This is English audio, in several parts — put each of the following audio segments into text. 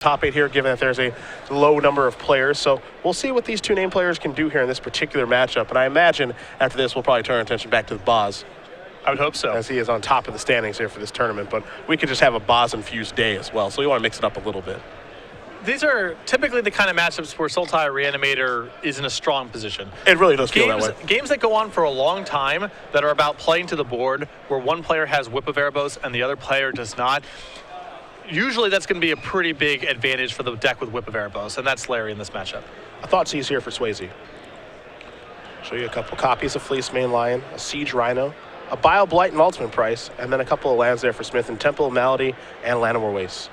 top 8 here, given that there's a low number of players. So we'll see what these two name players can do here in this particular matchup. And I imagine after this, we'll probably turn our attention back to the Boz. I would hope so. As he is on top of the standings here for this tournament. But we could just have a Boz-infused day as well. So we want to mix it up a little bit. These are typically the kind of matchups where Sultai Reanimator is in a strong position. It really does feel that way. Games that go on for a long time that are about playing to the board, where one player has Whip of Erebos and the other player does not, usually that's going to be a pretty big advantage for the deck with Whip of Erebos, and that's Larry in this matchup. A Thoughtseize here for Swasey. Show you a couple copies of Fleece Mane Lion, a Siege Rhino, a Bile Blight and Ultimate Price, and then a couple of lands there for Smith and Temple of Malady and Llanowar Waste.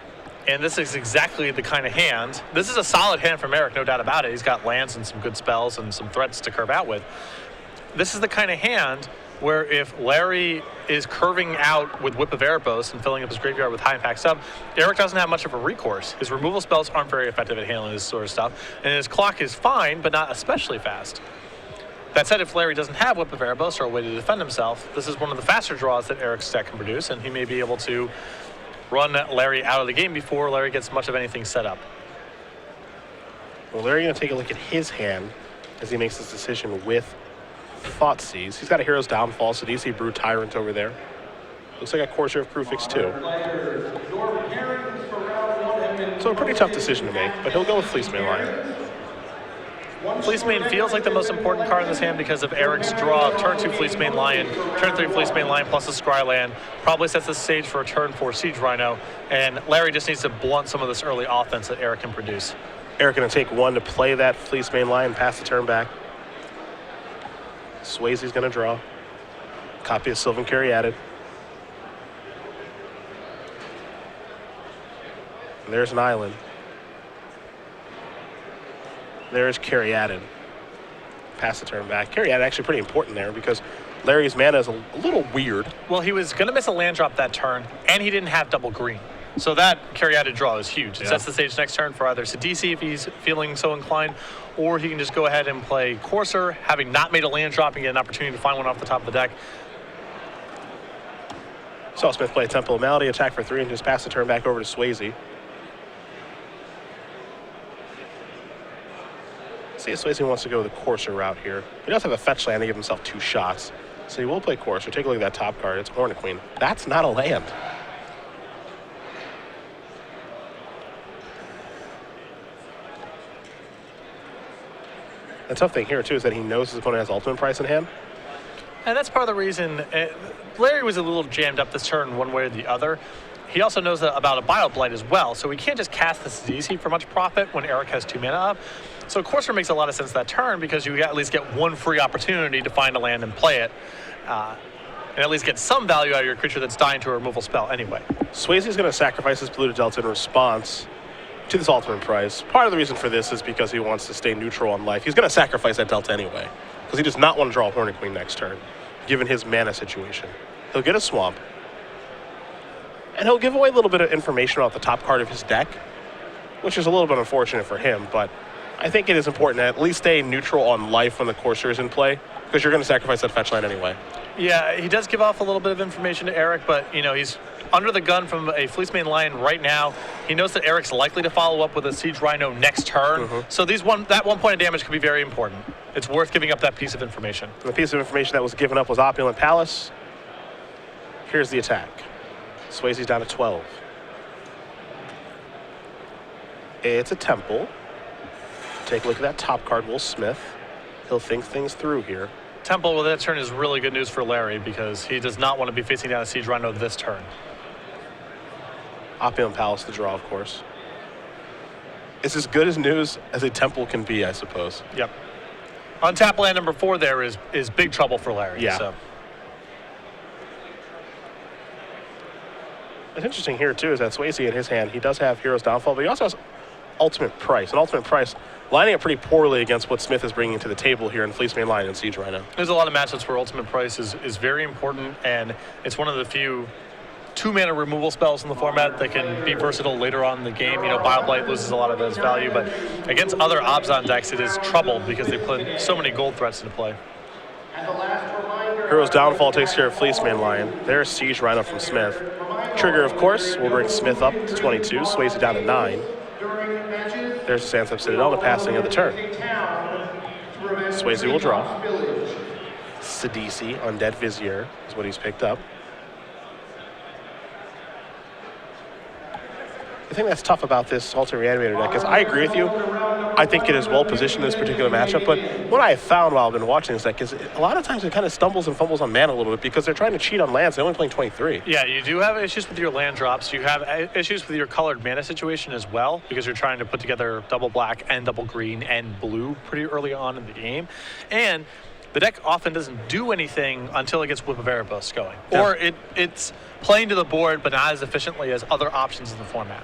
And this is exactly the kind of hand. This is a solid hand from Erik, no doubt about it. He's got lands and some good spells and some threats to curve out with. This is the kind of hand where if Larry is curving out with Whip of Erebos and filling up his graveyard with high impact stuff, Erik doesn't have much of a recourse. His removal spells aren't very effective at handling this sort of stuff, and his clock is fine, but not especially fast. That said, if Larry doesn't have Whip of Erebos or a way to defend himself, this is one of the faster draws that Erik's deck can produce, and he may be able to run Larry out of the game before Larry gets much of anything set up. Well, Larry's going to take a look at his hand as he makes his decision with Thoughtseize. He's got a Hero's Downfall, so DC Brew Tyrant over there. Looks like a Corsair of Crufix too. So a pretty tough decision to make, but he'll go with Fleece Mane Lion. Fleece Mane feels like the most important card in this hand because of Erik's draw of turn 2 Fleece Mane Lion, turn 3 Fleece Mane Lion plus a Scry land. Probably sets the stage for a turn 4 Siege Rhino, and Larry just needs to blunt some of this early offense that Erik can produce. Erik going to take one to play that Fleece Mane Lion, pass the turn back. Swasey's going to draw. Copy of Sylvan Caryatid. And there's an island. There's Caryatid. Pass the turn back. Caryatid actually pretty important there because Larry's mana is a little weird. Well, he was going to miss a land drop that turn, and he didn't have double green. So that Caryatid draw is huge. It sets the stage next turn for either Sidisi if he's feeling so inclined, or he can just go ahead and play Corsair, having not made a land drop and get an opportunity to find one off the top of the deck. Saw Smith play Temple of Malady, attack for 3, and just pass the turn back over to Swasey. See if Swasey wants to go the Corsair route here. He does have a fetch land to give himself 2 shots. So he will play Corsair. Take a look at that top card. It's Hornet Queen. That's not a land. The tough thing here, too, is that he knows his opponent has Ultimate Price in hand. And that's part of the reason Larry was a little jammed up this turn one way or the other. He also knows about a Bile Blight as well, so he can't just cast this easy for much profit when Erik has 2 mana up. So Corsair makes a lot of sense that turn because you at least get one free opportunity to find a land and play it. And at least get some value out of your creature that's dying to a removal spell anyway. Swasey's going to sacrifice his Polluted Delta in response to this Ultimate Price. Part of the reason for this is because he wants to stay neutral on life. He's going to sacrifice that Delta anyway because he does not want to draw a Hornet Queen next turn, given his mana situation. He'll get a Swamp, and he'll give away a little bit of information about the top card of his deck, which is a little bit unfortunate for him, but I think it is important to at least stay neutral on life when the Corsair is in play, because you're going to sacrifice that fetch land anyway. Yeah, he does give off a little bit of information to Erik, but you know he's under the gun from a Fleece Mane Lion right now. He knows that Erik's likely to follow up with a Siege Rhino next turn, so that 1 point of damage could be very important. It's worth giving up that piece of information. And the piece of information that was given up was Opulent Palace. Here's the attack. Swasey's down to 12. It's a Temple. Take a look at that top card, Will Smith. He'll think things through here. Temple with that turn is really good news for Larry because he does not want to be facing down a Siege Rhino this turn. Opulent Palace the draw, of course. It's as good as news as a Temple can be, I suppose. Yep. Untap land number 4 there is big trouble for Larry. Yeah. So. What's interesting here, too, is that Swasey in his hand, he does have Hero's Downfall, but he also has Ultimate Price. And Ultimate Price lining up pretty poorly against what Smith is bringing to the table here in Fleece Mane Lion and Siege Rhino. There's a lot of matchups where Ultimate Price is very important, and it's one of the few 2-mana removal spells in the format that can be versatile later on in the game. You know, Bile Blight loses a lot of its value, but against other Abzan decks, it is trouble because they put so many gold threats into play. Hero's Downfall takes care of Fleece Mane Lion. There's Siege Rhino from Smith. Trigger, of course, will bring Smith up to 22, Swasey down to 9. There's the Sandstorm Citadel, the passing of the turn. Swasey will draw. Sidisi, Undead Vizier is what he's picked up. The thing that's tough about this Ultimate Reanimator deck is I agree with you. I think it is well positioned in this particular matchup, but what I have found while I've been watching this deck is a lot of times it kind of stumbles and fumbles on mana a little bit because they're trying to cheat on lands. They're only playing 23. Yeah, you do have issues with your land drops. You have issues with your colored mana situation as well because you're trying to put together double black and double green and blue pretty early on in the game. And the deck often doesn't do anything until it gets Whip of Erebus going. Yeah. Or it's playing to the board but not as efficiently as other options in the format.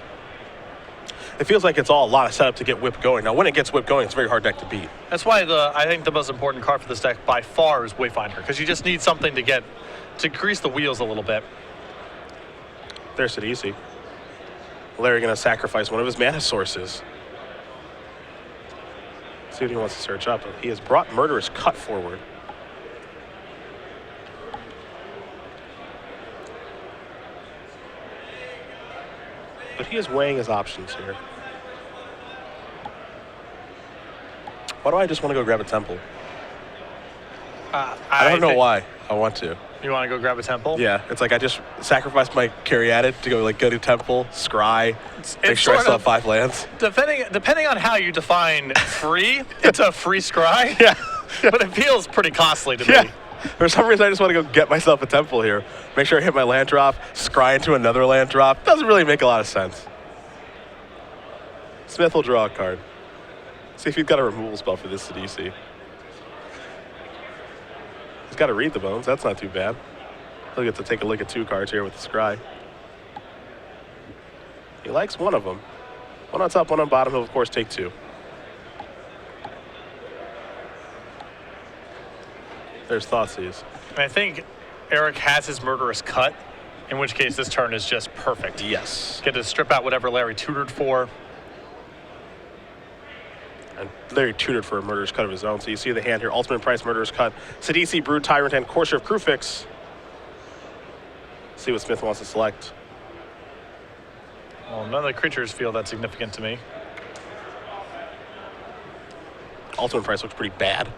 It feels like it's all a lot of setup to get Whip going. Now, when it gets Whip going, it's a very hard deck to beat. That's why I think the most important card for this deck by far is Wayfinder, because you just need something to grease the wheels a little bit. There's Sidisi. Larry going to sacrifice one of his mana sources. See what he wants to search up. He has brought Murderous Cut forward. But he is weighing his options here. Why do I just want to go grab a temple? I don't know why I want to. You want to go grab a temple? Yeah, it's like I just sacrificed my Caryatid to go to temple, scry, make sure I still have 5 lands. Depending on how you define free, it's a free scry. Yeah. But it feels pretty costly to me. For some reason, I just want to go get myself a temple here. Make sure I hit my land drop, scry into another land drop. Doesn't really make a lot of sense. Smith will draw a card. See if he's got a removal spell for this Sidisi. He's got to read the bones. That's not too bad. He'll get to take a look at 2 cards here with the scry. He likes one of them. One on top, one on bottom. He'll, of course, take 2. There's Thoughtseize. I think Erik has his Murderous Cut, in which case this turn is just perfect. Yes. Get to strip out whatever Larry tutored for. And Larry tutored for a Murderous Cut of his own. So you see the hand here, Ultimate Price, Murderous Cut, Sidisi, Brood, Tyrant, and Courser of Crewfix. See what Smith wants to select. Well, none of the creatures feel that significant to me. Ultimate Price looks pretty bad.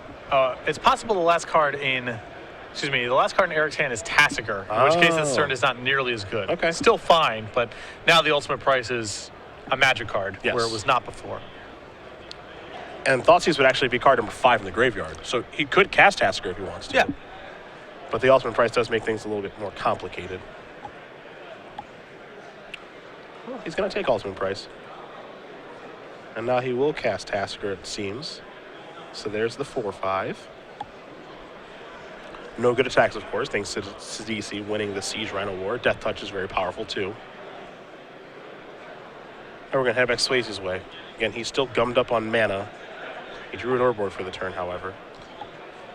It's possible the last card in Erik's hand is Tasigur, in which case this turn is not nearly as good. Okay. Still fine, but now the Ultimate Price is a magic card, yes, where it was not before. And Thoughtseize would actually be card number 5 in the graveyard. So he could cast Tasigur if he wants to. Yeah. But the Ultimate Price does make things a little bit more complicated. Well, he's going to take Ultimate Price. And now he will cast Tasigur, it seems. So there's the 4/5. No good attacks, of course, thanks to Sidisi winning the Siege Rhino War. Death Touch is very powerful, too. And we're going to head back Swasey's way. Again, he's still gummed up on mana. He drew an Urboard for the turn, however.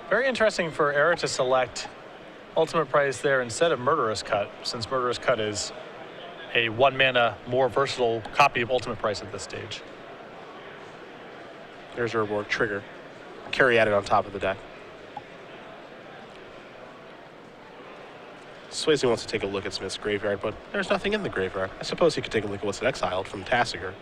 Very interesting for Erik to select Ultimate Price there instead of Murderous Cut, since Murderous Cut is a 1-mana, more versatile copy of Ultimate Price at this stage. There's Urboard, trigger. Caryatid on top of the deck. Swasey wants to take a look at Smith's graveyard, but there's nothing in the graveyard. I suppose he could take a look at what's exiled from Tasigur.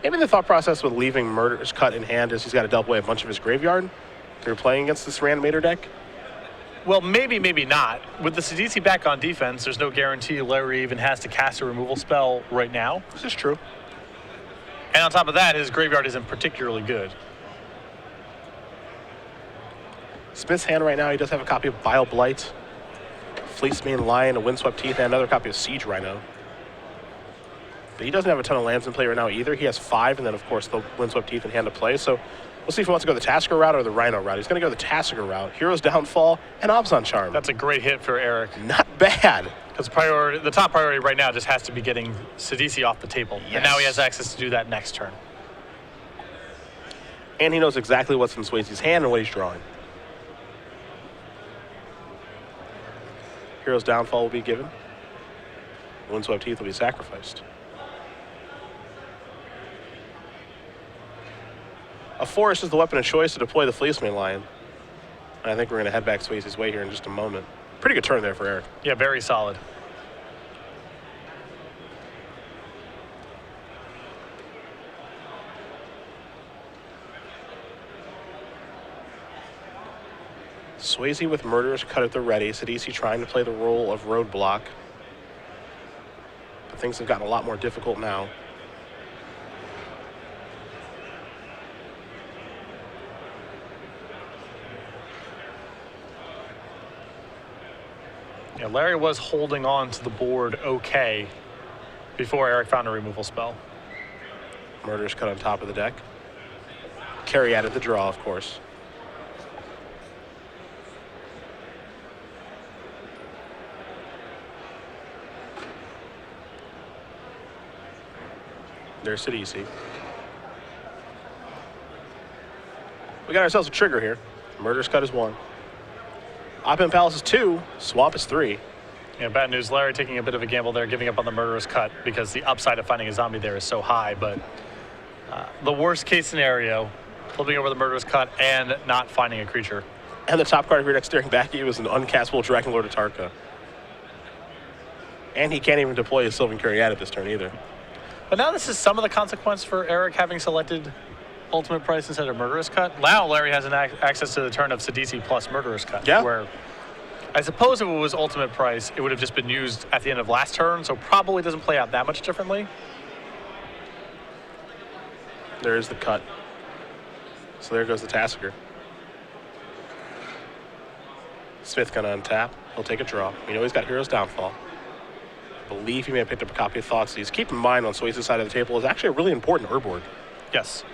Maybe the thought process with leaving Murderous Cut in hand is he's got to delve away a bunch of his graveyard. They're playing against this Reanimator deck. Well, maybe not. With the Sidisi back on defense, there's no guarantee Larry even has to cast a removal spell right now. This is true. And on top of that, his graveyard isn't particularly good. Smith's hand right now, he does have a copy of Bile Blight, Fleecemane Lion, a Windswept Teeth, and another copy of Siege Rhino. But he doesn't have a ton of lands in play right now either. He has 5, and then, of course, the Windswept Teeth in hand to play. So we'll see if he wants to go the Tasigur route or the Rhino route. He's going to go the Tasigur route. Hero's Downfall and Abzan Charm. That's a great hit for Erik. Not bad. Because the top priority right now just has to be getting Sidisi off the table. Yes. And now he has access to do that next turn. And he knows exactly what's in Swasey's hand and what he's drawing. Hero's Downfall will be given. Windswept Teeth will be sacrificed. A forest is the weapon of choice to deploy the Fleecemane Lion. And I think we're going to head back Swasey's way here in just a moment. Pretty good turn there for Erik. Yeah, very solid. Swasey with Murderous Cut at the ready. Sidisi trying to play the role of roadblock. But things have gotten a lot more difficult now. Yeah, Larry was holding on to the board okay before Erik found a removal spell. Murderous Cut on top of the deck. Carry out of the draw, of course. There's Sidisi. We got ourselves a trigger here. Murderous Cut is 1. Opulent Palace is 2. Swamp is 3. Yeah, bad news. Larry taking a bit of a gamble there, giving up on the Murderous Cut because the upside of finding a zombie there is so high. But the worst case scenario, flipping over the Murderous Cut and not finding a creature. And the top card of your deck staring back at you is an uncastable Dragonlord Atarka. And he can't even deploy his Sylvan Caryatid this turn either. But now this is some of the consequence for Erik having selected Ultimate Price instead of Murderous Cut. Now Larry has an access to the turn of Sidisi plus Murderous Cut. Yeah. Where I suppose if it was Ultimate Price, it would have just been used at the end of last turn, so probably doesn't play out that much differently. There is the cut. So there goes the Tasker. Smith gonna untap. He'll take a draw. We know he's got Hero's Downfall. I believe he may have picked up a copy of Thoughtseize. Keep in mind on Swasey's side of the table is actually a really important Urborg. Yes.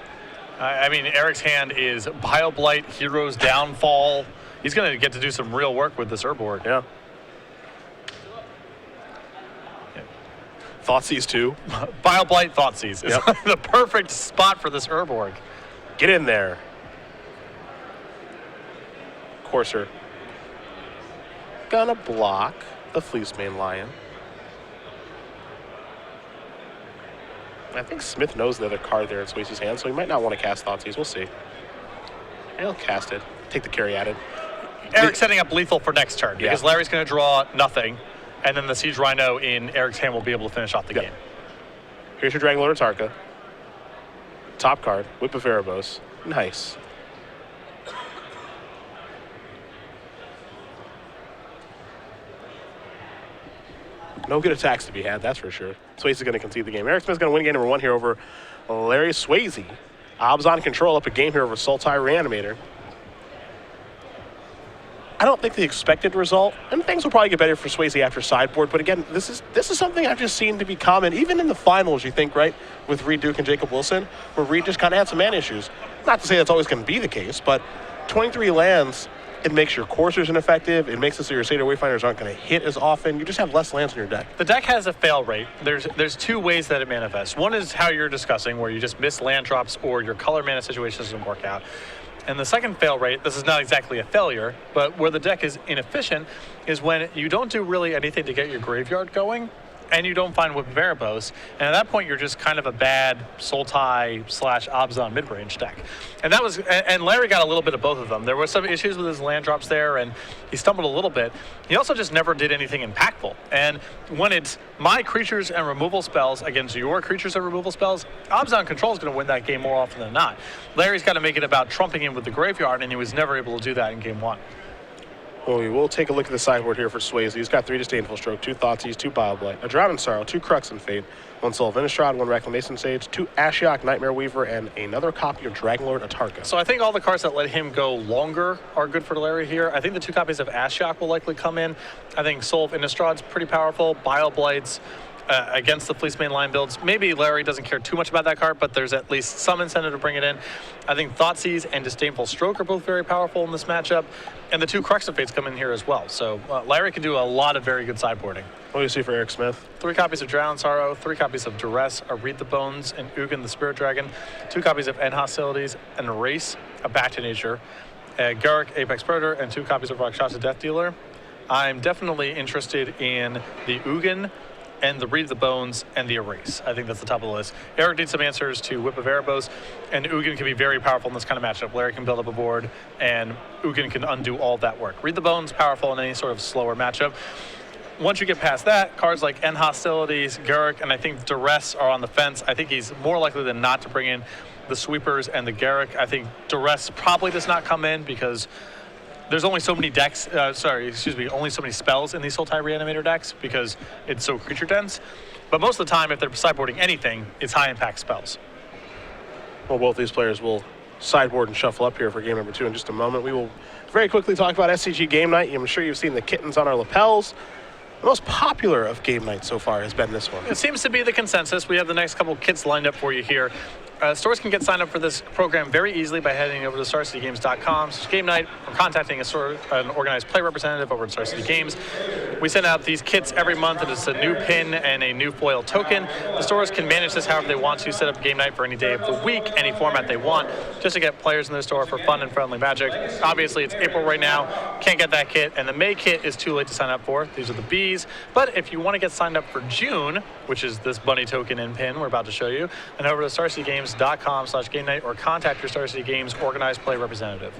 I mean, Erik's hand is Bioblight, Hero's Downfall. He's going to get to do some real work with this Urborg. Yeah. Thoughtseize too. Bioblight, Thoughtseize is Yep. the perfect spot for this Urborg. Get in there. Courser. Gonna block the Fleecemane Lion. I think Smith knows the other card there in Swasey's hand, so he might not want to cast Thoughtseize. We'll see. He'll cast it. Take the Caryatid. Erik's setting up lethal for next turn because Yeah. Larry's going to draw nothing, and then the Siege Rhino in Erik's hand will be able to finish off the game. Here's your Dragonlord Atarka. Top card, Whip of Erebos. Nice. No good attacks to be had, that's for sure. Swasey's going to concede the game. Erik Smith's going to win game number 1 here over Larry Swasey. Ob's on control up a game here over Sultai Reanimator. I don't think the expected result, and things will probably get better for Swasey after sideboard, but again, this is something I've just seen to be common, even in the finals, you think, right, with Reed Duke and Jacob Wilson, where Reed just kind of had some man issues. Not to say that's always going to be the case, but 23 lands, it makes your coursers ineffective, it makes it so your Seder Wayfinders aren't going to hit as often, you just have less lands in your deck. The deck has a fail rate. There's two ways that it manifests. One is how you're discussing, where you just miss land drops or your color mana situation doesn't work out. And the second fail rate, this is not exactly a failure, but where the deck is inefficient is when you don't do really anything to get your graveyard going and you don't find Whip of Erebos. And at that point, you're just kind of a bad Sultai / Abzan mid-range deck. And that was, and Larry got a little bit of both of them. There were some issues with his land drops there, and he stumbled a little bit. He also just never did anything impactful. And when it's my creatures and removal spells against your creatures and removal spells, Abzan Control is going to win that game more often than not. Larry's got to make it about trumping in with the graveyard, and he was never able to do that in game 1. Well, we will take a look at the sideboard here for Swasey. He's got 3 Disdainful Stroke, 2 Thoughtseize, 2 Bioblight, a Drown in Sorrow, 2 Crux and Fate, 1 Soul of Innistrad, 1 Reclamation Sage, 2 Ashiok Nightmare Weaver, and another copy of Dragonlord Atarka. So I think all the cards that let him go longer are good for Larry here. I think the 2 copies of Ashiok will likely come in. I think Soul of Innistrad's pretty powerful. Bioblights against the Fleecemane line builds. Maybe Larry doesn't care too much about that card, but there's at least some incentive to bring it in. I think Thoughtseize and Disdainful Stroke are both very powerful in this matchup, and the 2 Crux of Fates come in here as well. So Larry can do a lot of very good sideboarding. What do you see for Erik Smith? 3 copies of Drown in Sorrow, 3 copies of Duress, a Read the Bones, and Ugin the Spirit Dragon, 2 copies of End Hostilities, and Erase, a Back to Nature, Garruk, Apex Predator, and 2 copies of Rakshasa Death Dealer. I'm definitely interested in the Ugin and the Read the Bones and the Erase. I think that's the top of the list. Erik needs some answers to Whip of Erebos, and Ugin can be very powerful in this kind of matchup. Larry can build up a board, and Ugin can undo all that work. Read the Bones, powerful in any sort of slower matchup. Once you get past that, cards like End Hostilities, Garruk, and I think Duress are on the fence. I think he's more likely than not to bring in the Sweepers and the Garruk. I think Duress probably does not come in because there's only so many decks, only so many spells in these Sultai Reanimator decks because it's so creature dense. But most of the time, if they're sideboarding anything, it's high impact spells. Well, both these players will sideboard and shuffle up here for game number 2 in just a moment. We will very quickly talk about SCG Game Night. I'm sure you've seen the kittens on our lapels. The most popular of game nights so far has been this one. It seems to be the consensus. We have the next couple kits lined up for you here. Stores can get signed up for this program very easily by heading over to StarCityGames.com/game night or contacting an organized play representative over at Star City Games. We send out these kits every month, and it's a new pin and a new foil token. The stores can manage this however they want to, set up game night for any day of the week, any format they want, just to get players in their store for fun and friendly magic. Obviously, it's April right now. Can't get that kit, and the May kit is too late to sign up for. These are the Bs. But if you want to get signed up for June, which is this bunny token and pin we're about to show you, then over to StarCityGames.com/game night or contact your Star City Games organized play representative.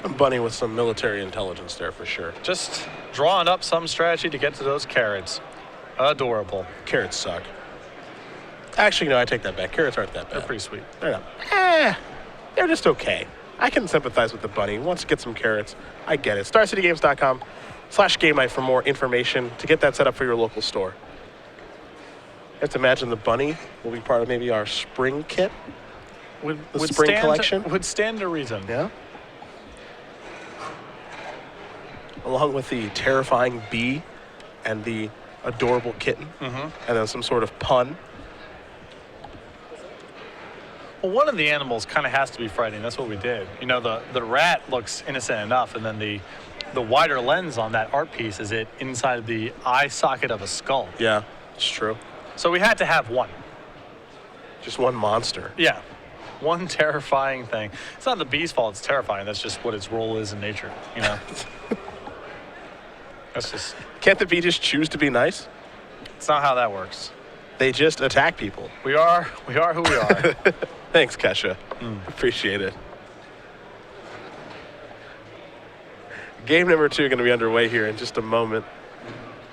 A bunny with some military intelligence there for sure. Just drawing up some strategy to get to those carrots. Adorable. Carrots suck. Actually, no, I take that back. Carrots aren't that bad. They're pretty sweet. They're not. They're just okay. I can sympathize with the bunny. He wants to get some carrots. I get it. StarCityGames.com/game night for more information to get that set up for your local store. You have to imagine the bunny will be part of maybe our spring kit. Would spring collection? Would stand to reason. Yeah. Along with the terrifying bee and the adorable kitten. And then some sort of pun. Well, one of the animals kind of has to be frightening. That's what we did. You know, the rat looks innocent enough, and then the wider lens on that art piece is it inside the eye socket of a skull. Yeah, it's true. So we had to have one. Just one monster. Yeah. One terrifying thing. It's not the bee's fault it's terrifying. That's just what its role is in nature, you know? That's just... Can't the bee just choose to be nice? It's not how that works. They just attack people. We are who we are. Thanks, Kesha. Appreciate it. Game number 2 going to be underway here in just a moment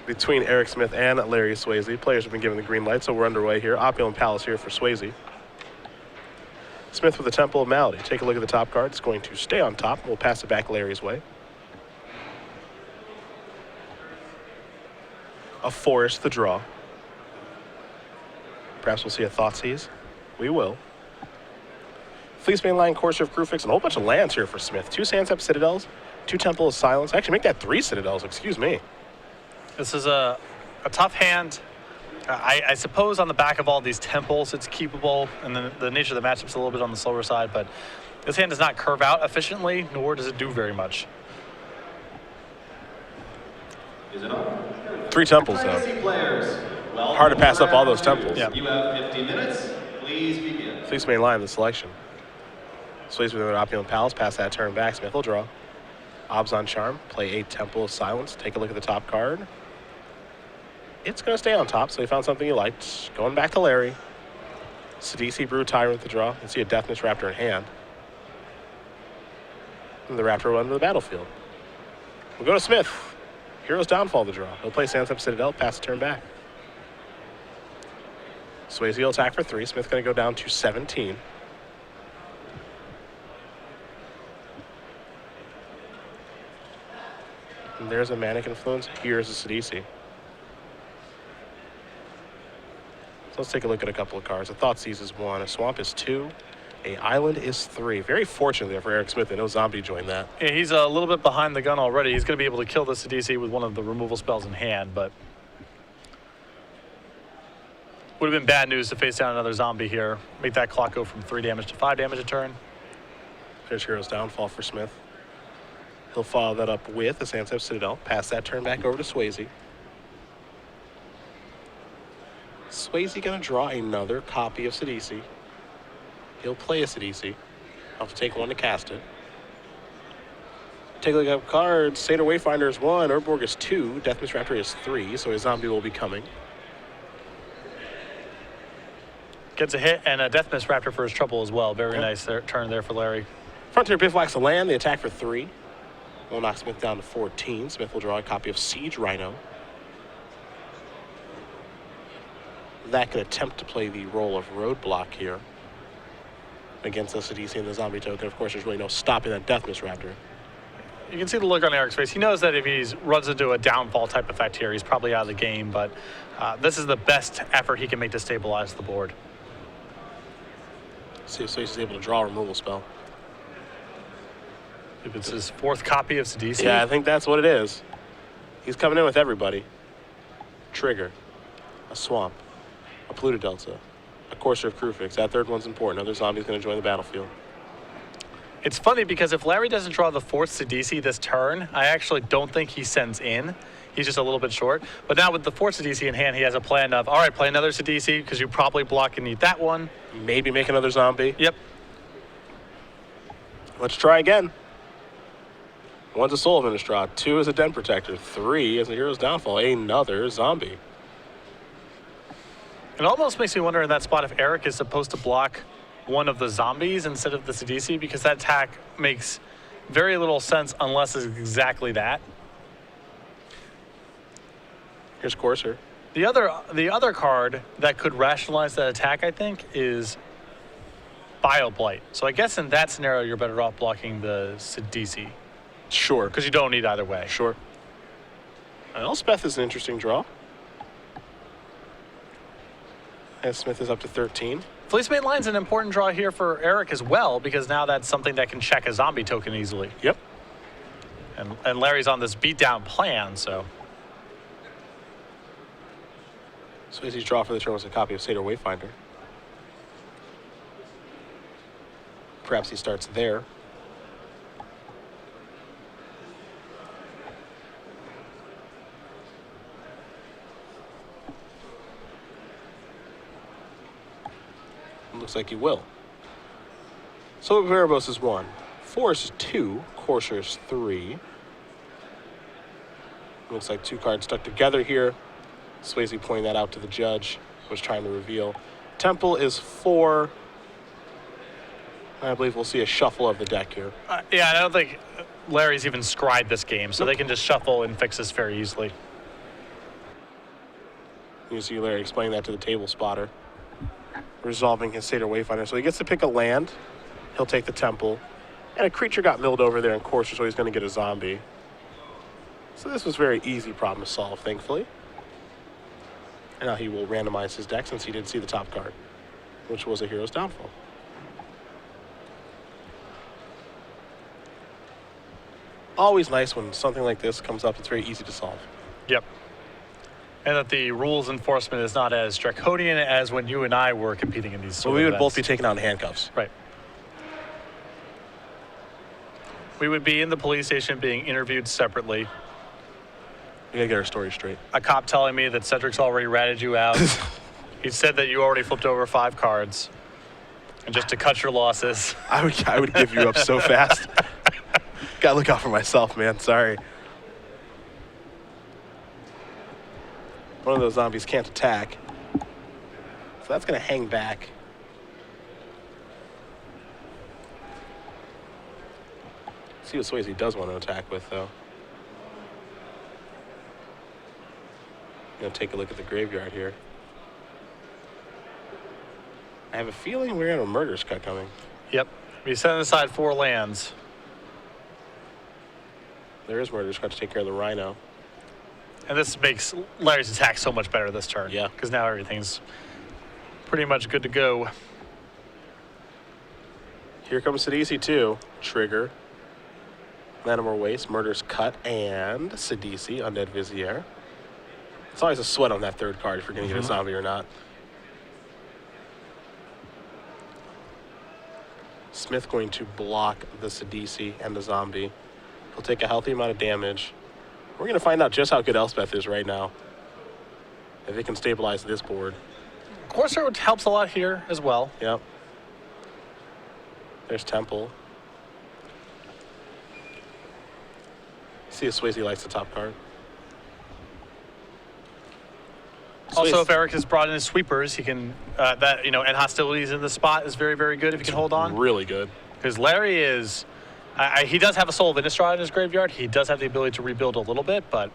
between Erik Smith and Larry Swasey. Players have been given the green light, so we're underway here. Opulent Palace here for Swasey. Smith with the Temple of Malady. Take a look at the top card. It's going to stay on top. We'll pass it back Larry's way. A forest, the draw. Perhaps we'll see a Thoughtseize. We will. Fleeceman Line, Courser of Crufix, and a whole bunch of lands here for Smith. 2 Sandsep Citadels, 2 Temple of Silence. Actually, make that 3 Citadels, excuse me. This is a tough hand. I suppose on the back of all these temples, it's keepable, and the nature of the matchup's a little bit on the slower side, but this hand does not curve out efficiently, nor does it do very much. Is it on? 3 temples, though. Hard to pass up all those temples. Yeah. You have 15 minutes. Please begin. Fleeceman Line, the selection. Swasey with an Opulent Palace, pass that turn back. Smith will draw. Obzon Charm, play a Temple of Silence. Take a look at the top card. It's going to stay on top, so he found something he liked. Going back to Larry. Sidisi Brew Tyrant the draw. You see a Deathness Raptor in hand. And the Raptor will run to the battlefield. We'll go to Smith. Hero's Downfall the draw. He'll play Sandsep Citadel, pass the turn back. Swasey will attack for 3. Smith going to go down to 17. And there's a Manic Influence. Here's a Sidisi. So let's take a look at a couple of cards. A Thoughtseize is 1. A Swamp is 2. A Island is 3. Very fortunate there for Erik Smith. I know Zombie joined that. Yeah, he's a little bit behind the gun already. He's going to be able to kill this DC with one of the removal spells in hand, but would have been bad news to face down another zombie here. Make that clock go from 3 damage to 5 damage a turn. There's Hero's Downfall for Smith. He'll follow that up with a Sandsep Citadel. Pass that turn back over to Swasey. Swasey going to draw another copy of Sidisi. He'll play a Sidisi. I'll have to take 1 to cast it. Take a look at cards. Seder Wayfinder is 1. Urborg is 2. Deathmiss Raptor is 3. So a zombie will be coming. Gets a hit and a Deathmiss Raptor for his trouble as well. Very nice turn there for Larry. Frontier Bivouac's a land. They attack for 3. We'll knock Smith down to 14. Smith will draw a copy of Siege Rhino. That could attempt to play the role of Roadblock here against the Sidisi and the Zombie token. Of course, there's really no stopping that Deathmiss Raptor. You can see the look on Erik's face. He knows that if he runs into a downfall type effect here, he's probably out of the game, but this is the best effort he can make to stabilize the board. See if Swasey's able to draw a removal spell. If it's his 4th copy of Sidisi. Yeah, I think that's what it is. He's coming in with everybody. Trigger, a Swamp, a Polluted Delta, a Courser of Crewfix. That 3rd one's important. Another zombie's going to join the battlefield. It's funny because if Larry doesn't draw the 4th Sidisi this turn, I actually don't think he sends in. He's just a little bit short. But now with the 4th Sidisi in hand, he has a plan of, all right, play another Sidisi because you probably block and need that one. Maybe make another zombie. Yep. Let's try again. 1's a Soul of Innistrad, 2 is a Den Protector, 3 is a Hero's Downfall, another zombie. It almost makes me wonder in that spot if Erik is supposed to block one of the zombies instead of the Sidisi, because that attack makes very little sense unless it's exactly that. Here's Courser. The other card that could rationalize that attack, I think, is Bioblight. So I guess in that scenario, you're better off blocking the Sidisi. Sure. Because you don't need either way. Sure. Elspeth is an interesting draw. And Smith is up to 13. Fleece Mate Line's an important draw here for Erik as well, because now that's something that can check a zombie token easily. Yep. And Larry's on this beatdown plan, so. Swasey's draw for the turn was a copy of Satyr Wayfinder. Perhaps he starts there. Looks like he will. So Veribos is 1. Force is 2. Courser is 3. Looks like 2 cards stuck together here. Swasey pointing that out to the judge, was trying to reveal. Temple is 4. I believe we'll see a shuffle of the deck here. Yeah, I don't think Larry's even scried this game, so they can just shuffle and fix this very easily. You see Larry explaining that to the table spotter. Resolving his Satyr Wayfinder. So he gets to pick a land. He'll take the Temple. And a creature got milled over there in Courser, so he's going to get a zombie. So this was a very easy problem to solve, thankfully. And now he will randomize his deck since he did see the top card, which was a Hero's Downfall. Always nice when something like this comes up. It's very easy to solve. Yep. And that the rules enforcement is not as draconian as when you and I were competing in these So sort of we would events. both be taken out in handcuffs. Right. We would be in the police station being interviewed separately. We gotta get our story straight. A cop telling me that Cedric's already ratted you out. He said that you already flipped over 5 cards. And just to cut your losses. I would give you up so fast. Gotta look out for myself, man. Sorry. One of those zombies can't attack. So that's gonna hang back. See what Swasey does want to attack with, though. Gonna take a look at the graveyard here. I have a feeling we're gonna have a Murder's Cut coming. Yep. We set aside 4 lands. There is Murder's Cut to take care of the Rhino. And this makes Larry's attack so much better this turn. Yeah. Because now everything's pretty much good to go. Here comes Sidisi too. Trigger. Manamore Waste, Murder's Cut, and Sidisi, Undead Vizier. It's always a sweat on that 3rd card if you're going to get a zombie or not. Smith going to block the Sidisi and the zombie. He'll take a healthy amount of damage. We're going to find out just how good Elspeth is right now. If it can stabilize this board. Courser helps a lot here as well. Yep. There's Temple. See if Swasey likes the top card. Also, if Erik has brought in his sweepers, he can, and hostilities in the spot is very, very good if he can hold on. Really good. Because Larry is, he does have a Soul of Innistrad in his graveyard. He does have the ability to rebuild a little bit, but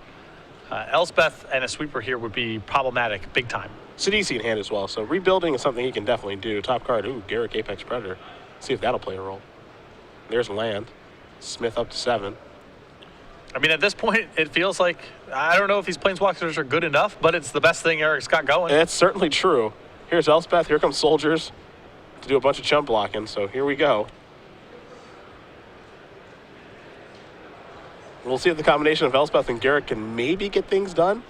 Elspeth and a sweeper here would be problematic big time. Sidisi in hand as well, so rebuilding is something he can definitely do. Top card, Garrick Apex Predator. See if that'll play a role. There's land. Smith up to 7. I mean, at this point, it feels like, I don't know if these planeswalkers are good enough, but it's the best thing Eric's got going. It's certainly true. Here's Elspeth. Here comes Soldiers to do a bunch of chump blocking. So here we go. We'll see if the combination of Elspeth and Garrett can maybe get things done.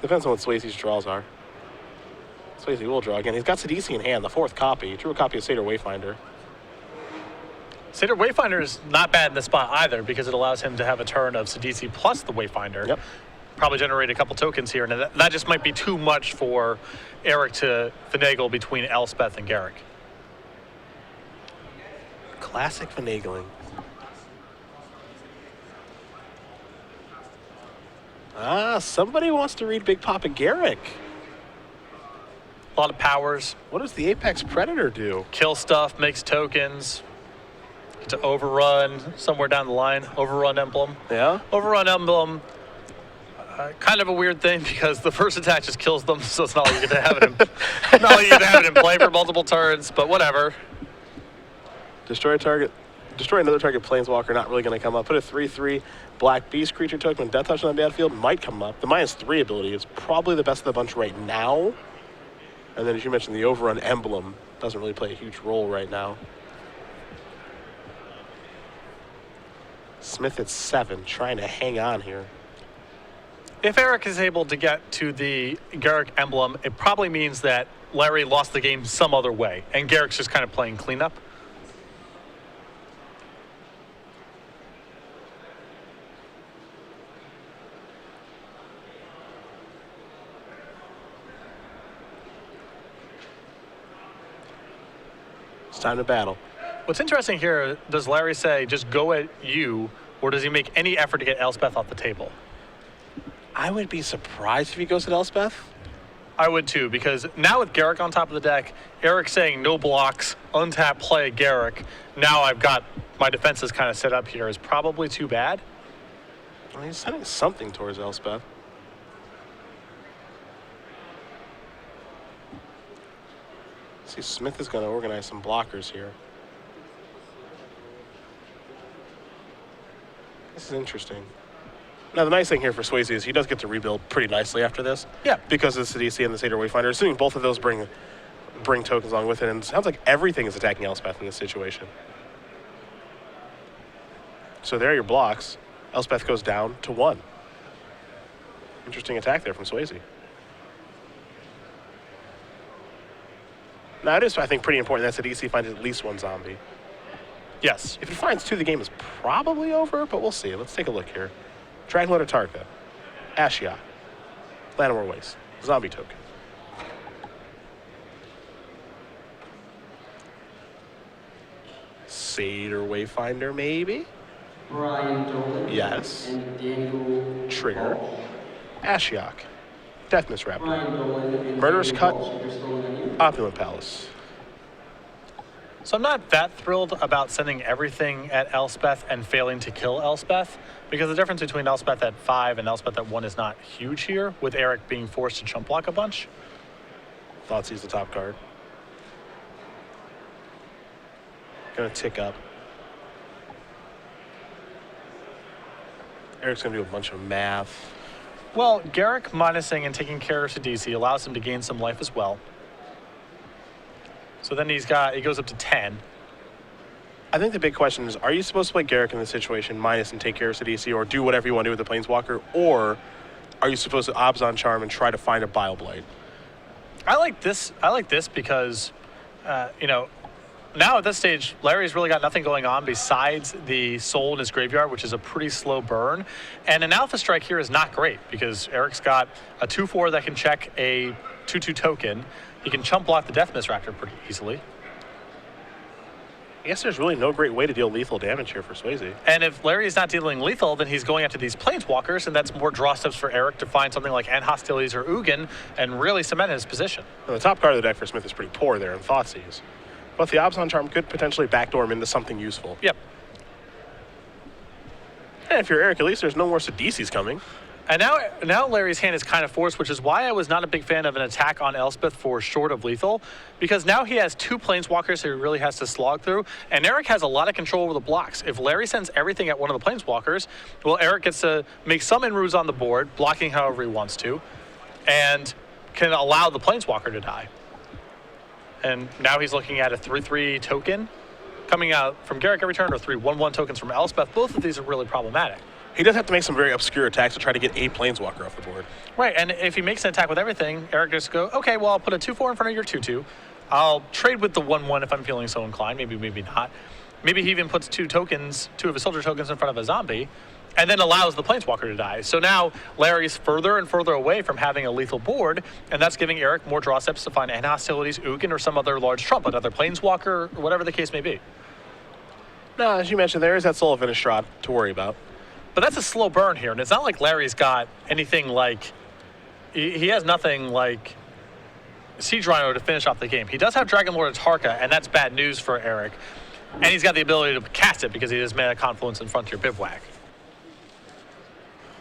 Depends on what Swasey's draws are. Swasey will draw again. He's got Sidisi in hand, the 4th copy. He drew a copy of Satyr Wayfinder. Satyr Wayfinder is not bad in this spot either because it allows him to have a turn of Sidisi plus the Wayfinder. Yep. Probably generate a couple tokens here, and that just might be too much for Erik to finagle between Elspeth and Garrick. Classic finagling. Somebody wants to read Big Papa Garrick. A lot of powers. What does the Apex Predator do? Kill stuff, makes tokens. Get to overrun somewhere down the line. Overrun emblem. Yeah? Overrun emblem. Kind of a weird thing because the first attack just kills them, so it's not like you get to have it in, not like you get to have it in play for multiple turns, but whatever. Destroy another target planeswalker, not really going to come up. Put a 3/3 black beast creature token with death touch on the battlefield, might come up. The -3 ability is probably the best of the bunch right now. And then as you mentioned, the overrun emblem doesn't really play a huge role right now. Smith at 7, trying to hang on here. If Erik is able to get to the Garrick emblem, it probably means that Larry lost the game some other way, and Garrick's just kind of playing cleanup. It's time to battle. What's interesting here, does Larry say, just go at you, or does he make any effort to get Elspeth off the table? I would be surprised if he goes at Elspeth. I would too, because now with Garrick on top of the deck, Erik saying no blocks, untap, play Garrick. Now I've got my defenses kind of set up here is probably too bad. Well, he's sending something towards Elspeth. See, Smith is going to organize some blockers here. This is interesting. Now, the nice thing here for Swasey is he does get to rebuild pretty nicely after this. Yeah. Because of the Sidisi and the Satyr Wayfinder. Assuming both of those bring tokens along with it. And it sounds like everything is attacking Elspeth in this situation. So there are your blocks. Elspeth goes down to 1. Interesting attack there from Swasey. Now, it is, I think, pretty important that Sidisi finds at least 1 zombie. Yes. If it finds 2, the game is probably over, but we'll see. Let's take a look here. Dragonlord Atarka, Ashiok, Llanowar Waste, zombie token. Satyr Wayfinder, maybe? Brian Dolan. Yes. And Daniel Trigger. Paul. Ashiok, Deathmiss Raptor, Brian Dolan and Murderous Daniel Cut. Paul. Super Stolen Onion. Opulent Palace. So I'm not that thrilled about sending everything at Elspeth and failing to kill Elspeth, because the difference between Elspeth at 5 and Elspeth at 1 is not huge here, with Erik being forced to chump block a bunch. Thoughtseize the top card. Gonna tick up. Eric's gonna do a bunch of math. Well, Garrick minusing and taking care of Sidisi allows him to gain some life as well. So then he goes up to 10. I think the big question is, are you supposed to play Garrick in this situation, minus and take care of Sidisi, or do whatever you want to do with the Planeswalker, or are you supposed to Obzon Charm and try to find a Bile Blight? I like this because, now at this stage, Larry's really got nothing going on besides the Soul in his graveyard, which is a pretty slow burn. And an Alpha Strike here is not great because Eric's got a 2/4 that can check a 2/2 token. He can chump block the Deathmiss Raptor pretty easily. I guess there's really no great way to deal lethal damage here for Swasey. And if Larry is not dealing lethal, then he's going after these Planeswalkers, and that's more draw steps for Erik to find something like End Hostilities or Ugin and really cement his position. Now, the top card of the deck for Smith is pretty poor there in Thoughtseize. But the Obzon Charm could potentially backdoor him into something useful. Yep. And if you're Erik, at least there's no more Sidisi's coming. And now Larry's hand is kind of forced, which is why I was not a big fan of an attack on Elspeth for short of lethal, because now he has 2 planeswalkers that he really has to slog through, and Erik has a lot of control over the blocks. If Larry sends everything at one of the planeswalkers, well, Erik gets to make some inroads on the board, blocking however he wants to, and can allow the planeswalker to die. And now he's looking at a 3/3 token coming out from Garrick every turn, or 3 1/1 tokens from Elspeth. Both of these are really problematic. He does have to make some very obscure attacks to try to get a planeswalker off the board. Right, and if he makes an attack with everything, Erik just go, okay, well, I'll put a 2/4 in front of your 2/2. I'll trade with the 1/1 if I'm feeling so inclined. Maybe not. Maybe he even puts 2 of his soldier tokens in front of a zombie, and then allows the planeswalker to die. So now Larry's further and further away from having a lethal board, and that's giving Erik more draw steps to find end hostilities, Ugin, or some other large trump, another planeswalker, or whatever the case may be. No, as you mentioned, there is that Soul of Innistrad to worry about. But that's a slow burn here, and it's not like Larry's got anything like... He has nothing like Siege Rhino to finish off the game. He does have Dragon Lord Atarka, and that's bad news for Erik. And he's got the ability to cast it because he has Mana Confluence in Frontier Bivouac.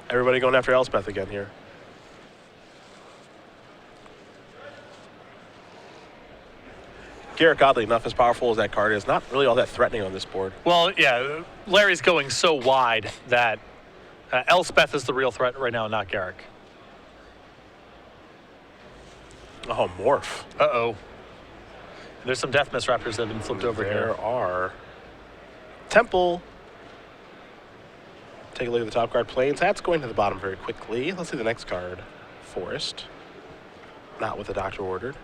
Everybody going after Elspeth again here. Garrick, oddly enough, as powerful as that card is, not really all that threatening on this board. Well, yeah, Larry's going so wide that Elspeth is the real threat right now, not Garrick. Oh, Morph. Uh-oh. There's some Death Mist Raptors that have been flipped over here. There are. Temple. Take a look at the top card, Plains. That's going to the bottom very quickly. Let's see the next card. Forest. Not what the doctor ordered.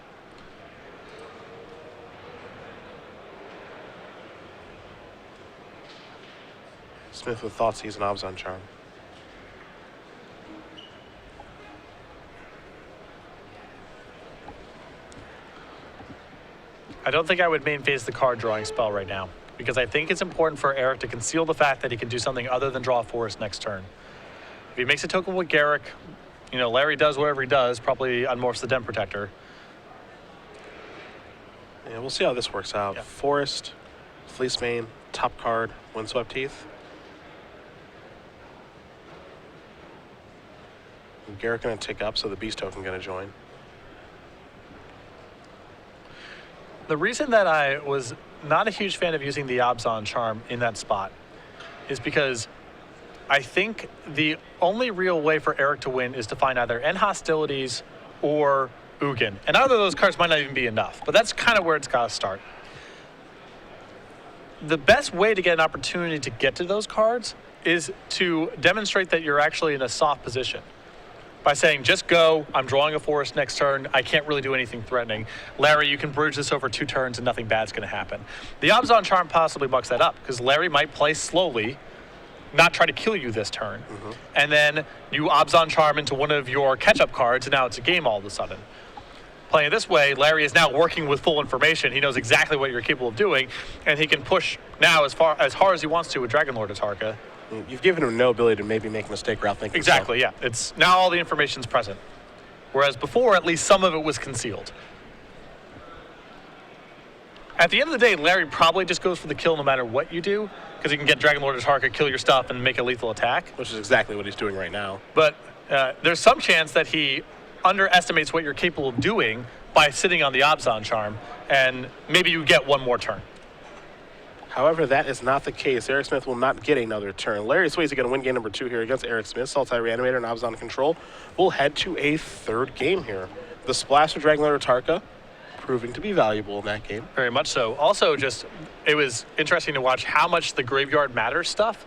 Smith with Thoughtseize and Abzan Charm. I don't think I would main phase the card drawing spell right now, because I think it's important for Erik to conceal the fact that he can do something other than draw a forest next turn. If he makes a token with Garrick, you know, Larry does whatever he does, probably unmorphs the Den Protector. Yeah, we'll see how this works out. Yeah. Forest, Fleecemane, top card, Windswept Teeth. And Garrick going to tick up, so the Beast token going to join. The reason that I was not a huge fan of using the Abzan Charm in that spot is because I think the only real way for Erik to win is to find either End Hostilities or Ugin. And either of those cards might not even be enough, but that's kind of where it's got to start. The best way to get an opportunity to get to those cards is to demonstrate that you're actually in a soft position. By saying, just go, I'm drawing a forest next turn, I can't really do anything threatening. Larry, you can bridge this over 2 turns and nothing bad's going to happen. The Abzan Charm possibly bucks that up, because Larry might play slowly, not try to kill you this turn. And then you Abzan Charm into one of your catch-up cards, and now it's a game all of a sudden. Playing it this way, Larry is now working with full information. He knows exactly what you're capable of doing, and he can push now as hard as he wants to with Dragon Lord Atarka. You've given him no ability to maybe make a mistake or outthink Exactly, yeah. It's now all the information's present. Whereas before, at least some of it was concealed. At the end of the day, Larry probably just goes for the kill no matter what you do, because you can get Dragon Lord Atarka, kill your stuff, and make a lethal attack. Which is exactly what he's doing right now. But there's some chance that he underestimates what you're capable of doing by sitting on the Abzan Charm, and maybe you get one more turn. However, that is not the case. Erik Smith will not get another turn. Larry Swasey going to win game number 2 here against Erik Smith. Sultai Reanimator and Abzan Control will head to a 3rd game here. The splash of Dragon Lord Atarka proving to be valuable in that game. Very much so. Also, it was interesting to watch how much the Graveyard Matters stuff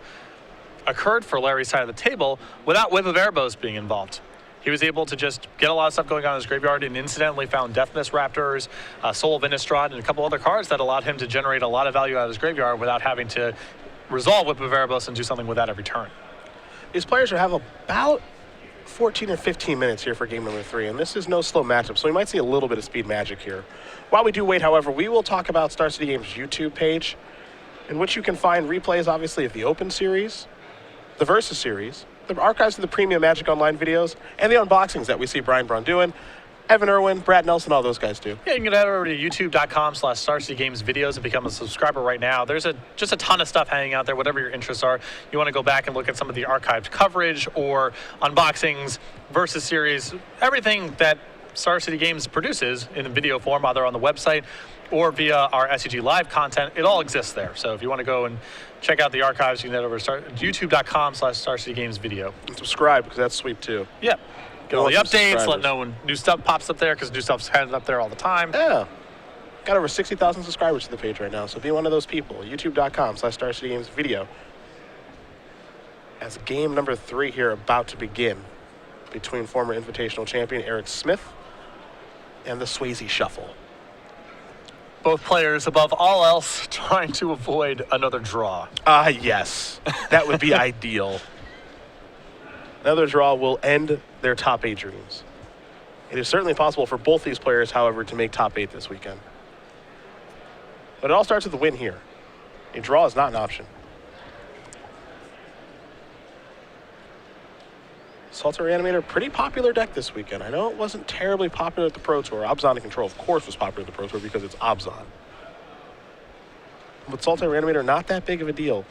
occurred for Larry's side of the table without Whip of Erebos being involved. He was able to just get a lot of stuff going on in his graveyard and incidentally found Death Mist Raptors, Soul of Innistrad, and a couple other cards that allowed him to generate a lot of value out of his graveyard without having to resolve Whip of Erebos and do something with that every turn. These players have about 14 or 15 minutes here for game number 3, and this is no slow matchup, so we might see a little bit of speed magic here. While we do wait, however, we will talk about Star City Games' YouTube page, in which you can find replays, obviously, of the Open Series, the Versus Series, the archives of the premium Magic Online videos, and the unboxings that we see Brian Braun doing, Evan Irwin, Brad Nelson, all those guys do. Yeah, you can head over to youtube.com/StarCityGames videos and become a subscriber right now. There's just a ton of stuff hanging out there, whatever your interests are. You want to go back and look at some of the archived coverage or unboxings, versus series, everything that Star City Games produces in video form, either on the website or via our SCG Live content. It all exists there. So if you want to go and check out the archives, you can head over to youtube.com/StarCityGames video. And subscribe, because that's sweet too. Yeah. Get all the Want some updates, let subscribers. know when new stuff pops up there, because new stuff's headed up there all the time. Yeah. Got over 60,000 subscribers to the page right now, so be one of those people. youtube.com/StarCityGames video. As game number 3 here about to begin between former Invitational champion Erik Smith and the Swasey Shuffle. Both players, above all else, trying to avoid another draw. Yes. That would be ideal. Another draw will end their top 8 dreams. It is certainly possible for both these players, however, to make top 8 this weekend. But it all starts with a win here. A draw is not an option. Salter Reanimator, pretty popular deck this weekend. I know it wasn't terribly popular at the Pro Tour. Abzan and Control, of course, was popular at the Pro Tour because it's Abzan. But Salter Reanimator, not that big of a deal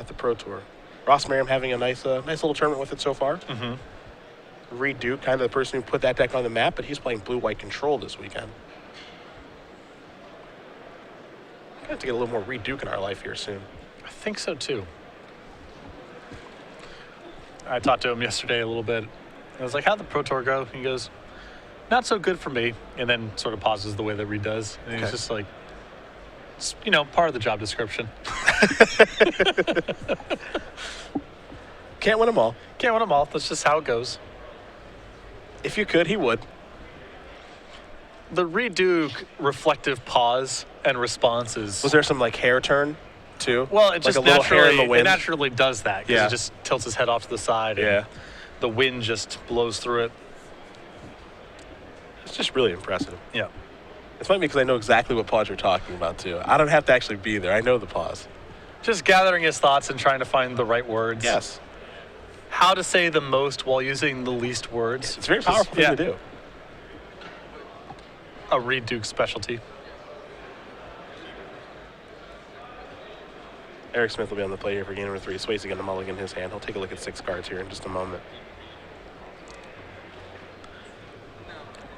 at the Pro Tour. Ross Merriam having a nice little tournament with it so far. Mm-hmm. Reed Duke, kind of the person who put that deck on the map, but he's playing Blue-White Control this weekend. We're going to have to get a little more Reed Duke in our life here soon. I think so, too. I talked to him yesterday a little bit. I was like, how'd the Pro Tour go? He goes, not so good for me. And then sort of pauses the way that Reed does. And he's just like, it's, part of the job description. Can't win them all. Can't win them all. That's just how it goes. If you could, he would. The Reed Duke reflective pause and response is... Was there some hair turn too? Well, it just a little hair in the wind? it naturally does that. Because Yeah. it just tilts his head off to the side. And Yeah. the wind just blows through it. It's just really impressive. Yeah. It's funny because I know exactly what pause you're talking about too. I don't have to actually be there. I know the pause. Just gathering his thoughts and trying to find the right words. Yes. How to say the most while using the least words. It's a very powerful thing to do. A Reed Duke specialty. Erik Smith will be on the play here for game number 3. Swasey getting a mulligan in his hand. He'll take a look at 6 cards here in just a moment.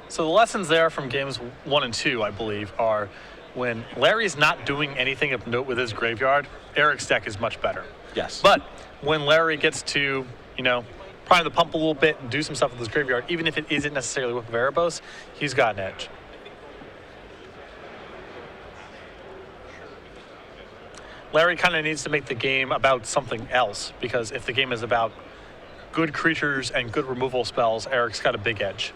So the lessons there from games 1 and 2, I believe, are when Larry's not doing anything of note with his graveyard, Erik's deck is much better. Yes. But when Larry gets to, prime the pump a little bit and do some stuff with his graveyard, even if it isn't necessarily with Erebos, he's got an edge. Larry kind of needs to make the game about something else, because if the game is about good creatures and good removal spells, Erik's got a big edge.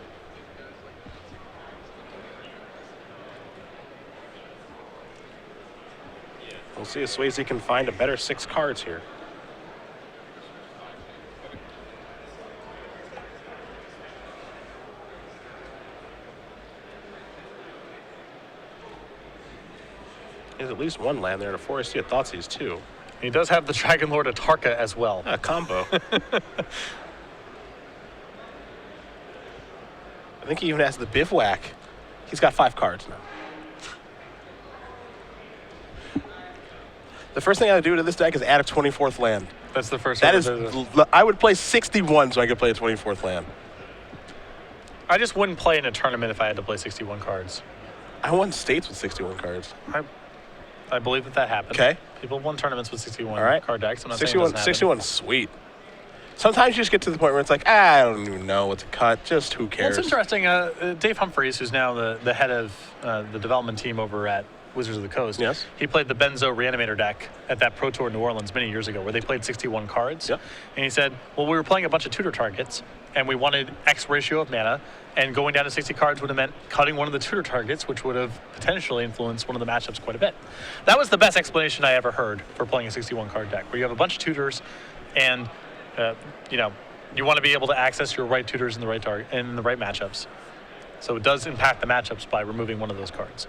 We'll see if Swasey can find a better 6 cards here. There's at least 1 land there, and a Forest of Thoughtseize too. He does have the Dragon Lord Atarka as well. A combo. I think he even has the Bivouac. He's got 5 cards now. The first thing I would do to this deck is add a 24th land. That's the first That one. is, I would play 61 so I could play a 24th land. I just wouldn't play in a tournament if I had to play 61 cards. I won states with 61 cards. I believe that happened. Okay. People won tournaments with 61 All right. card decks. I'm not 61, saying it doesn't happen. 61's sweet. Sometimes you just get to the point where it's like, I don't even know what to cut. Just who Well, cares? it's interesting. Dave Humphreys, who's now the head of the development team over at Wizards of the Coast, Yes. he played the Benzo Reanimator deck at that Pro Tour in New Orleans many years ago, where they played 61 cards. Yep. And he said, well, we were playing a bunch of tutor targets, and we wanted X ratio of mana, and going down to 60 cards would have meant cutting one of the tutor targets, which would have potentially influenced one of the matchups quite a bit. That was the best explanation I ever heard for playing a 61 card deck, where you have a bunch of tutors, and you want to be able to access your right tutors in the right target and in the right matchups. So it does impact the matchups by removing one of those cards.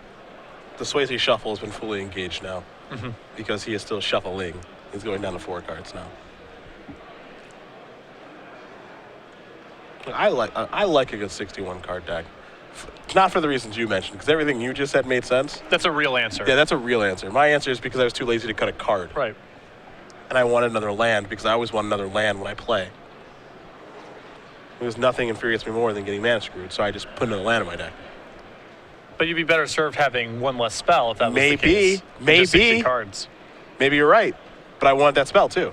The Swasey shuffle has been fully engaged now because he is still shuffling. He's going down to 4 cards now. I like a good 61 card deck. Not for the reasons you mentioned, because everything you just said made sense. That's a real answer. Yeah, that's a real answer. My answer is because I was too lazy to cut a card. Right. And I wanted another land because I always want another land when I play. Because nothing infuriates me more than getting mana screwed, so I just put another land in my deck. But you'd be better served having one less spell if that was the case. Maybe. Just 60 cards. Maybe you're right, but I wanted that spell too.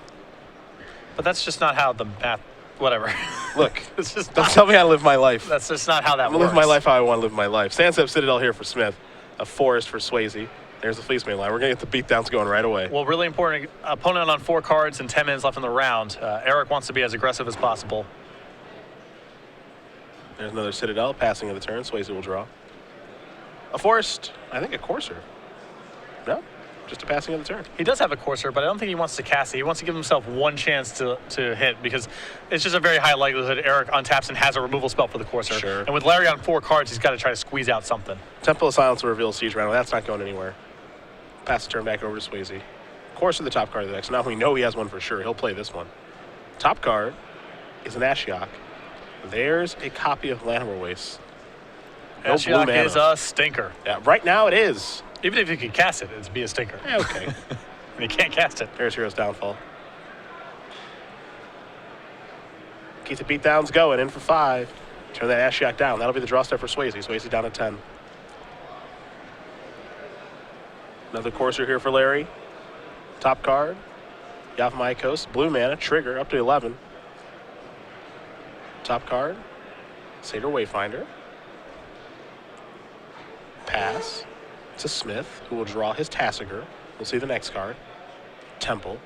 But that's just not how the math. Whatever. Look, it's just don't tell me how to live my life. That's just not how that I'm works. going to live my life how I want to live my life. Sandstep Citadel here for Smith. A Forest for Swasey. There's the Fleeceman line. We're going to get the beatdowns going right away. Well, really important. Opponent on 4 cards and 10 minutes left in the round. Erik wants to be as aggressive as possible. There's another Citadel. Passing of the turn. Swasey will draw. A Forest. I think a Courser. No? Just a passing of the turn. He does have a Courser, but I don't think he wants to cast it. He wants to give himself one chance to hit because it's just a very high likelihood Erik untaps and has a removal spell for the Courser. Sure. And with Larry on 4 cards, he's got to try to squeeze out something. Temple of Silence will reveal Siege Rhino. That's not going anywhere. Pass the turn back over to Swasey. Courser, the top card of the deck. So now we know he has one for sure. He'll play this one. Top card is an Ashiok. There's a copy of Llanowar Waste. No blue Ashiok mana. is a stinker. Yeah, right now it is. Even if you could cast it, it'd be a stinker. Yeah, okay. And you can't cast it. There's Hero's Downfall. Keep the beatdowns going. In for 5. Turn that Ashiok down. That'll be the draw step for Swasey. Swasey down to 10. Another Courser here for Larry. Top card. Yavimaya blue mana. Trigger up to 11. Top card. Satyr Wayfinder. Pass. To Smith, who will draw his Tassiger. We'll see the next card. Temple.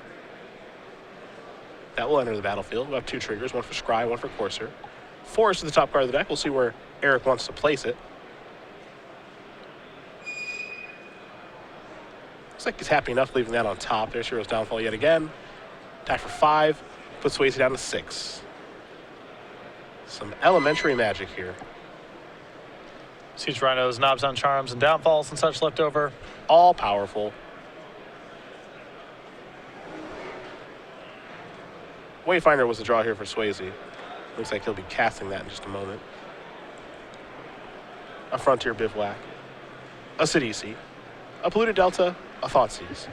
That will enter the battlefield. We'll have 2 triggers, one for Scry, one for Courser. Forest is the top card of the deck. We'll see where Erik wants to place it. Looks like he's happy enough leaving that on top. There's Hero's Downfall yet again. Attack for 5. Puts Swasey down to 6. Some elementary magic here. Siege Rhinos, Knobs on Charms, and Downfalls and such left over. All powerful. Wayfinder was the draw here for Swasey. Looks like he'll be casting that in just a moment. A Frontier Bivouac. A Sidisi. A Polluted Delta. A Thoughtseize.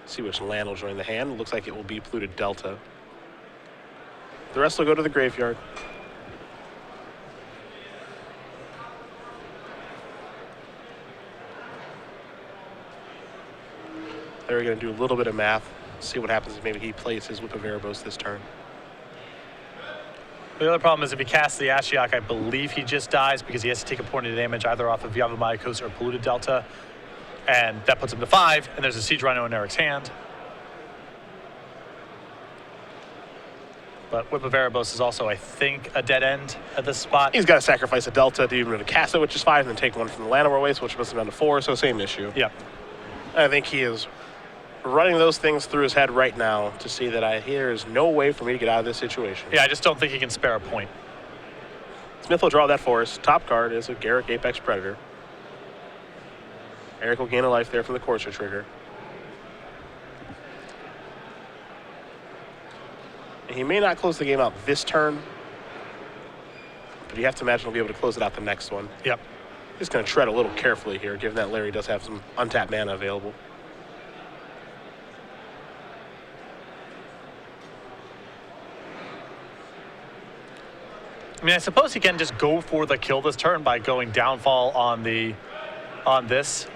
See which land will join the hand. Looks like it will be Polluted Delta. The rest will go to the graveyard. They're going to do a little bit of math, see what happens if maybe he plays his Whip of Erebos this turn. The other problem is if he casts the Ashiok, I believe he just dies because he has to take a point of damage either off of Yavimaya Coast or Polluted Delta. And that puts him to 5, and there's a Siege Rhino in Erik's hand. But Whip of Erebos is also, I think, a dead end at this spot. He's got to sacrifice a Delta to even be able to cast it, which is 5, and then take one from the Llanowar Waste, which puts him down to 4, so same issue. Yeah. I think he is running those things through his head right now to see that there is no way for me to get out of this situation. Yeah, I just don't think he can spare a point. Smith will draw that Forest. Top card is a Garruk Apex Predator. Erik will gain a life there from the Courser trigger. And he may not close the game out this turn, but you have to imagine he'll be able to close it out the next one. Yep. He's going to tread a little carefully here, given that Larry does have some untapped mana available. I mean, I suppose he can just go for the kill this turn by going Downfall on this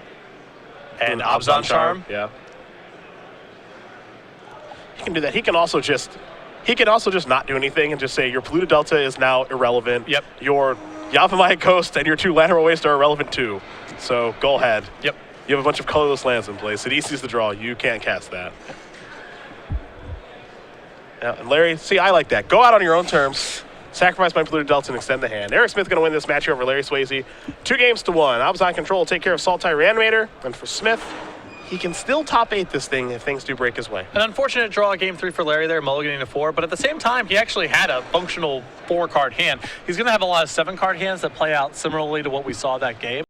and Abzan Charm. Yeah. He can do that. He can also just not do anything and just say your Polluted Delta is now irrelevant. Yep. Your Yavimaya Coast and your 2 Llanowar Waste are irrelevant too. So go ahead. Yep. You have a bunch of colorless lands in place. Sidisi's the draw. You can't cast that. Yeah, and Larry, see, I like that. Go out on your own terms. Sacrifice my Polluted Delta and extend the hand. Erik Smith going to win this match over Larry Swasey. 2-1. Abzan Control will take care of Sultai Reanimator. And for Smith, he can still top 8 this thing if things do break his way. An unfortunate draw game 3 for Larry there, mulliganing to 4, but at the same time, he actually had a functional 4-card hand. He's going to have a lot of 7-card hands that play out similarly to what we saw that game.